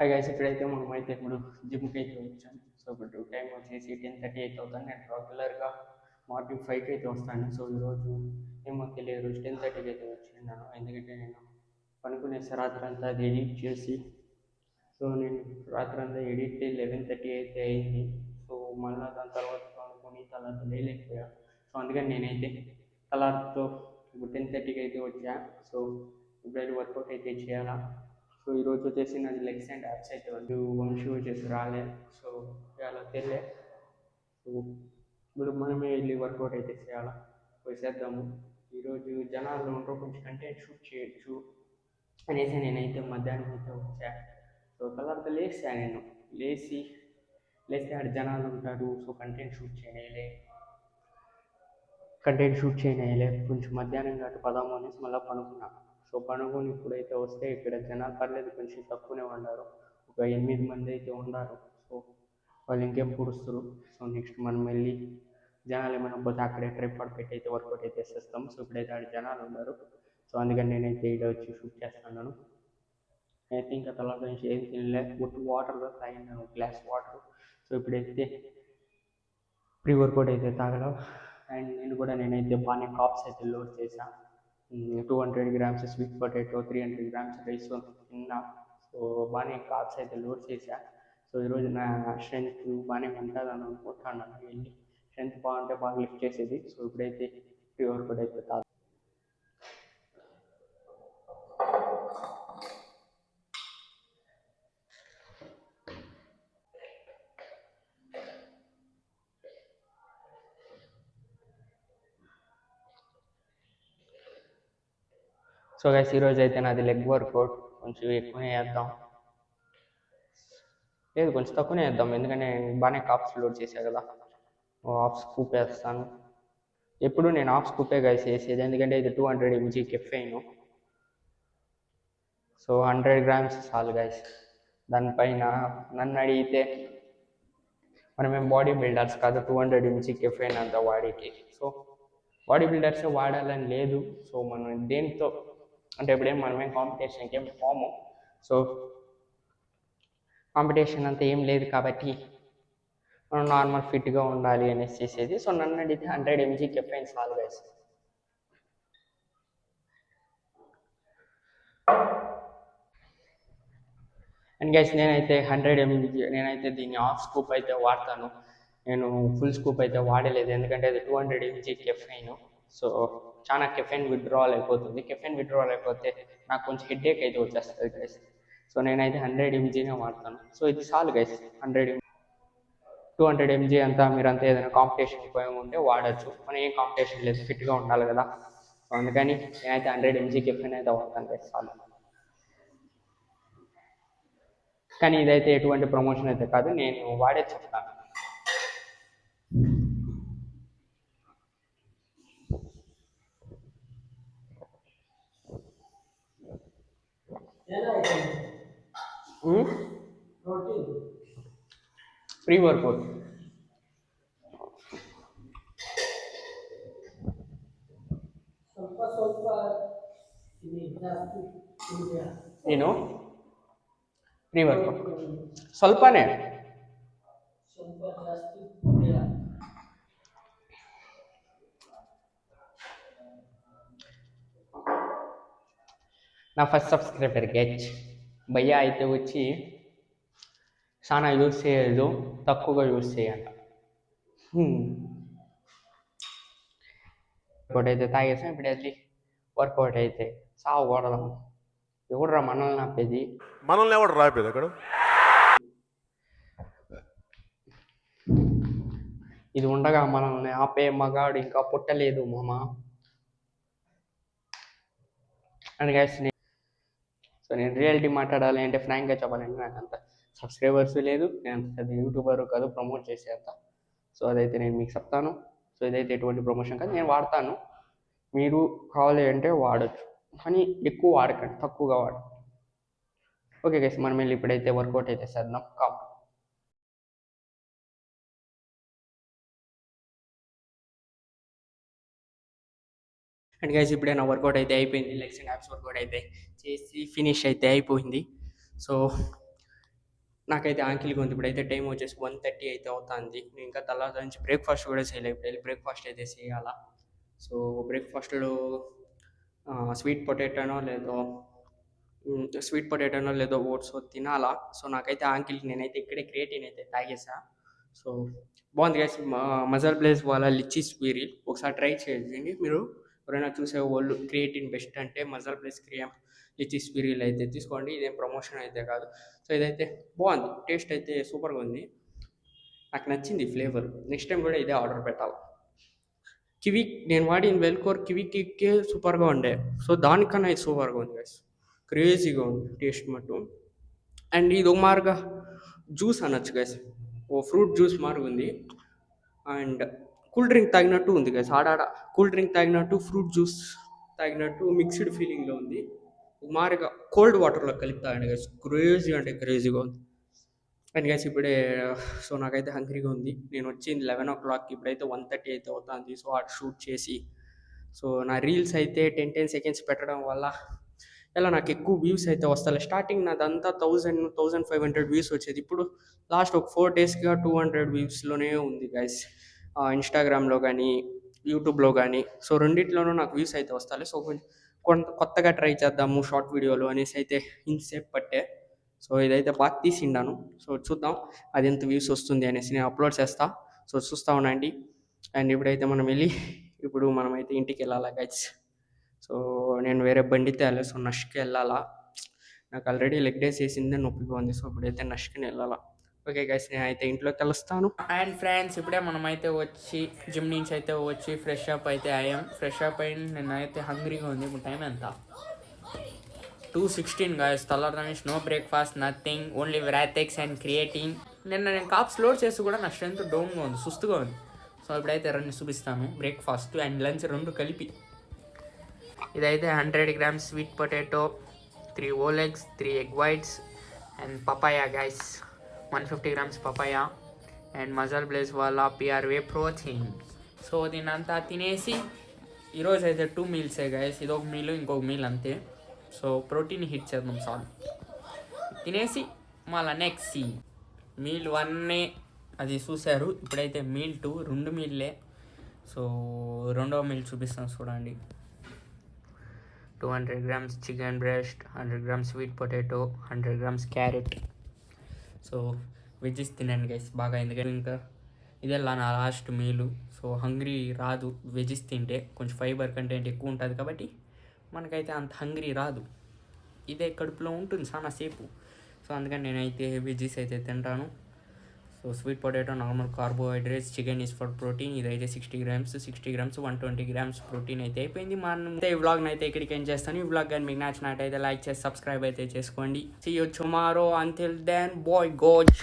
Hi guys, ఇప్పుడైతే మనమైతే ఇప్పుడు జిమ్కి అయితే వచ్చాం. సో ఇప్పుడు టైం వచ్చేసి 10:30 అయితే అవుతుంది. నేను రెగ్యులర్గా మార్నింగ్ 5కి అయితే వస్తాను. సో ఈరోజు ఏమో తెలియదు, రోజు 10:30కి అయితే వచ్చిన్నాను. ఎందుకంటే నేను పనుకునేసి రాత్రి అంతా అది ఎడిట్ చేసి, సో నేను రాత్రి అంతా ఎడిట్ 11:30 అయితే అయింది. సో మళ్ళీ దాని తర్వాత పనుకొని తర్వాత లేలేకపోయా. సో అందుకని నేనైతే తలార్తో ఇప్పుడు 10:30కి అయితే వచ్చా. సో ఇప్పుడైతే వర్కౌట్ అయితే చేయాలా. సో ఈరోజు వచ్చేసి నాది లెగ్స్ అండ్ యాప్స్ అయితే వంశీ వచ్చేసి రాలే. సో ఇవాళ తెలియే. సో ఇప్పుడు మనమే వెళ్ళి వర్కౌట్ అయితే చేయాలా. చేద్దాము. ఈరోజు జనాలు ఉండరు, కొంచెం కంటెంట్ షూట్ చేయొచ్చు అనేసి నేనైతే మధ్యాహ్నం అయితే వచ్చా. సో తర్వాత నేను లేచి లేస్తే ఆడ జనాలు ఉంటారు. సో కంటెంట్ షూట్ చేయలే. కొంచెం మధ్యాహ్నం కాబట్టి పదాము అనేసి మళ్ళీ పనుకున్నా. సో పనుకొని ఇప్పుడైతే వస్తే ఇక్కడ జనాలు పర్లేదు, కొంచెం తక్కువనే ఉన్నారు. ఒక 8 మంది అయితే ఉన్నారు. సో వాళ్ళు ఇంకేం పూడుస్తారు. సో నెక్స్ట్ మనం వెళ్ళి జనాలు ఏమైనా పోతే అక్కడే ట్రైపాడ్ పెట్టి అయితే వర్కౌట్ అయితే చేస్తాం. సో ఇప్పుడైతే ఆడ జనాలు ఉన్నారు. సో అందుకని నేనైతే ఇక్కడ వచ్చి షూట్ చేస్తున్నాను. అయితే ఇంకా తర్వాత నుంచి ఏం తినలే, ఒట్టు వాటర్ తాగినాను, గ్లాస్ వాటర్. సో ఇప్పుడైతే ప్రీ వర్కౌట్ అయితే తాగడం. అండ్ నేనైతే బాగానే కాప్స్ అయితే లోడ్ చేశాను. 200 grams sweet potato, 300 grams rice తిన్నా. సో బాగానే కాప్స్ అయితే లోడ్ చేశా. సో ఈరోజు నా స్ట్రెంత్ బాగానే ఉంటుంది అని అనుకుంటున్నాను. వెళ్ళి స్ట్రెంత్ బాగుంటే బాగా లిఫ్ట్ చేసేది. సో ఇప్పుడైతే ప్రీ వర్కౌట్ అయితే తాగు. సో గైస్, ఈరోజు అయితే నాది లెగ్ వర్కౌట్ కొంచెం ఎక్కువనే వేద్దాం. లేదు, కొంచెం తక్కువనే వేద్దాం, ఎందుకంటే నేను బాగానే కాప్స్ లోడ్ చేశాను కదా. హాఫ్ స్కూప్ వేస్తాను. ఎప్పుడు నేను హాఫ్ స్కూపే గైస్ వేసేది, ఎందుకంటే ఇది 200 mg కెఫెయిన్. సో 100 గ్రామ్స్ చాలు గైస్. దానిపైన నన్ను అడిగితే మనమేం బాడీ బిల్డర్స్ కాదు 200 mg కెఫెయిన్ అంత వాడికి. సో బాడీ బిల్డర్సే వాడాలని లేదు. సో మనం దేంతో అంటే ఇప్పుడేం మనమేం కాంపిటీషన్కి ఏం పోము. సో కాంపిటీషన్ అంతా ఏం లేదు కాబట్టి మనం నార్మల్ ఫిట్గా ఉండాలి అనేసి చేసేది. సో నన్ను అడిగితే 100 mg కెఫెయిన్ చాలు గైస్. అండ్ గైస్, నేనైతే 100 mg నేనైతే దీన్ని హాఫ్ స్కూప్ అయితే వాడతాను. నేను ఫుల్ స్కూప్ అయితే వాడలేదు, ఎందుకంటే అది 200 mg కెఫెయిన్. సో చాలా కెఫెయిన్ విత్డ్రావల్ అయిపోతుంది. కెఫెయిన్ విత్డ్రావల్ అయిపోతే నాకు కొంచెం హెడ్ఏక్ అయితే వచ్చేస్తుంది గైస్. సో నేనైతే 100 mgనే వాడతాను. సో ఇది చాలు గైస్. 200 mg అంతా మీరంతా ఏదైనా కాంపిటీషన్ పోయి ఉంటే వాడచ్చు. మనం ఏం కాంపిటీషన్ లేదు, ఫిట్గా ఉండాలి కదా. సో అందుకని నేనైతే 100 mg కెఫెయిన్ అయితే వాడతాను గైస్, చాలు. కానీ ఇదైతే ఎటువంటి ప్రమోషన్ అయితే కాదు, నేను వాడే చెప్తాను. ప్రీ వర్కౌట్ నేను ಪ್ರೀ ವರ್ಕೌಟ್ ಸ್ವಲ್ಪನೇ. నా ఫస్ట్ సబ్స్క్రైబర్ గెచ్ భయ్య అయితే వచ్చి చాలా యూజ్ చేయదు, తక్కువగా యూజ్ చేయాలి. వర్కౌట్ అయితే తాగేసాం. ఇప్పుడు వెళ్ళి వర్కౌట్ అయితే సాగు కొడదాం. ఎవడురా మనల్ని ఆపేది? మనల్ని ఎవడు రాపేది అక్కడ? ఇది ఉండగా మనల్ని ఆపే మగాడు ఇంకా పుట్టలేదు మామ. అండ్ గైస్, సో నేను రియాలిటీ మాట్లాడాలి అంటే ఫ్రాంక్గా చెప్పాలంటే నాకు అంత సబ్స్క్రైబర్స్ లేదు, నేను అంత యూట్యూబర్ కాదు ప్రమోట్ చేసేంత. సో అదైతే నేను మీకు చెప్తాను. సో ఇదైతే ఎటువంటి ప్రమోషన్ కాదు, నేను వాడతాను. మీరు కావాలి అంటే వాడచ్చు, కానీ ఎక్కువ వాడకండి, తక్కువగా వాడండి. ఓకే గైస్, మనం వెళ్ళి ఇప్పుడైతే వర్కౌట్ అయితే చేద్దాం. కామ్. అండ్ గైస్, ఇప్పుడే నా వర్కౌట్ అయితే అయిపోయింది. లెగ్స్ అండ్ యాప్స్ వర్కౌట్ అయితే చేసి ఫినిష్ అయితే అయిపోయింది. సో నాకైతే ఆకలిగా ఉంది. ఇప్పుడైతే టైం వచ్చేసి 1:30 అయితే అవుతుంది. నేను ఇంకా తర్వాత నుంచి బ్రేక్‌ఫాస్ట్ కూడా చేయలే. ఇప్పుడు వెళ్ళి బ్రేక్‌ఫాస్ట్ అయితే చేయాలా. సో బ్రేక్‌ఫాస్ట్‌లో స్వీట్ పొటాటోనో లేదో ఓట్సో తినాలా. సో నాకైతే ఆకలికి నేనైతే ఇక్కడే క్రియేటిన్ అయితే తాగేసా. సో బాగుంది గైస్. మజల్ బ్లేస్ వాళ్ళ లిచ్చీ స్క్వీరీ ఒకసారి ట్రై చేయండి. మీరు ఎవరైనా చూసే వాళ్ళు క్రియేటిన్ బెస్ట్ అంటే మజల్ బ్లేస్ లిచ్చీ స్క్వీరీలు అయితే తీసుకోండి. ఇదేం ప్రమోషన్ అయితే కాదు. సో ఇదైతే బాగుంది. టేస్ట్ అయితే సూపర్గా ఉంది. నాకు నచ్చింది ఫ్లేవర్. నెక్స్ట్ టైం కూడా ఇదే ఆర్డర్ పెట్టాలి. కివీ నేను వాడిన వెల్కోర్ కివీ కేక్కే సూపర్గా ఉండే. సో దానికన్నా ఇది సూపర్గా ఉంది గైస్. క్రేజీగా ఉంది టేస్ట్ మట్టు. అండ్ ఇది ఒక మారుగా జ్యూస్ అనొచ్చు గైస్. ఓ ఫ్రూట్ జ్యూస్ మారుగా ఉంది. అండ్ కూల్ డ్రింక్ తాగినట్టు ఉంది గైస్. ఆడాడ కూల్ డ్రింక్ తాగినట్టు ఫ్రూట్ జ్యూస్ తాగినట్టు మిక్స్డ్ ఫీలింగ్లో ఉంది. ఒక మారుగా కోల్డ్ వాటర్లో కలిపి తాగండి గైస్. క్రేజీ అంటే క్రేజీగా ఉంది. అండ్ గైస్ ఇప్పుడే సో నాకైతే హంగ్రీగా ఉంది. నేను వచ్చింది 11 o'clock, ఇప్పుడైతే 1:30 అయితే అవుతుంది. సో అటు షూట్ చేసి సో నా రీల్స్ అయితే 10 seconds పెట్టడం వల్ల ఇలా నాకు ఎక్కువ వ్యూస్ అయితే వస్తాయి. స్టార్టింగ్ నాదంతా 1500 వ్యూస్ వచ్చేది. ఇప్పుడు లాస్ట్ ఒక 4 daysగా 200 వ్యూస్లోనే ఉంది గైస్. ఇన్స్టాగ్రామ్లో కానీ యూట్యూబ్లో కానీ సో రెండిట్లోనూ నాకు వ్యూస్ అయితే వస్తాయి. సో కొత్తగా ట్రై చేద్దాము షార్ట్ వీడియోలు అనేసి అయితే ఇంతసేపు పట్టే. సో ఇదైతే బాగా తీసిండాను. సో చూద్దాం అది ఎంత వ్యూస్ వస్తుంది అనేసి నేను అప్లోడ్ చేస్తా. సో చూస్తూ ఉండండి. అండ్ ఇప్పుడైతే ఇప్పుడు మనమైతే ఇంటికి వెళ్ళాలా గైస్. సో నేను వేరే బండి తేలే. సో నష్కి వెళ్ళాలా. నాకు ఆల్రెడీ లెగ్ డేస్ వేసిందే నొప్పిగా ఉంది. సో ఇప్పుడైతే నష్కి వెళ్ళాలా. ఓకే గైస్ నేనైతే ఇంట్లోకి కలుస్తాను. అండ్ ఫ్రెండ్స్ ఇప్పుడే మనమైతే వచ్చి జిమ్ నుంచి అయితే వచ్చి ఫ్రెష్ అప్ అయితే అయ్యాం. ఫ్రెష్ అప్ అయిన నేనైతే హంగ్రీగా ఉంది. ఇప్పుడు టైం ఎంత 2:16 గాయస్. తెల్లారి నో బ్రేక్ఫాస్ట్ నథింగ్, ఓన్లీ వ్రాథెక్స్ అండ్ క్రియేటిన్. నేను కాప్స్ లోడ్ చేసి కూడా నా స్ట్రెంత్ డౌన్గా ఉంది, సుస్తుగా ఉంది. సో ఇప్పుడైతే రెండు చూపిస్తాను, బ్రేక్ఫాస్ట్ అండ్ లంచ్ రెండు కలిపి. ఇదైతే 100 grams sweet potato, 3 whole eggs, 3 egg whites and papaya guys, 150 grams papaya and MuscleBlaze వాళ్ళ పిఆర్వే ప్రోటీన్. సో దీనంతా తినేసి ఈరోజు అయితే 2 meals గైస్. ఇదొక మీల్ ఇంకొక మీల్ అంతే. సో ప్రోటీన్ హిట్ చేద్దాం చాలు. తినేసి మళ్ళీ నెక్స్ట్ మీల్ 1 అది చూశారు. ఇప్పుడైతే మీల్ 2 2 మీల్లే. సో రెండవ మీల్ చూపిస్తాను చూడండి. 200 grams chicken breast, 100 grams sweet potato, 100 grams carrot. So veggies తినండి గైస్ బాగా, ఎందుకంటే ఇంకా ఇదే నా లాస్ట్ మీలు. సో హంగ్రీ రాదు వెజ్జెస్ తింటే, కొంచెం ఫైబర్ కంటెంట్ ఎక్కువ ఉంటుంది కాబట్టి మనకైతే అంత హంగ్రీ రాదు. ఇదే కడుపులో ఉంటుంది చాలా సేపు. సో అందుకని నేనైతే వెజ్జెస్ అయితే తింటాను. So sweet potato normal carbohydrates, chicken is for protein. ఇదైతే 60 grams 120 grams ప్రోటీన్ అయితే అయిపోయింది. మనం ఈ వ్లాగ్ని అయితే ఇక్కడికి ఏం చేస్తాను. ఈ వ్లాగ్ కానీ మీకు నచ్చినట్టయితే లైక్ చేసి సబ్స్క్రైబ్ అయితే చేసుకోండి. See you tomorrow. Until then bye goes.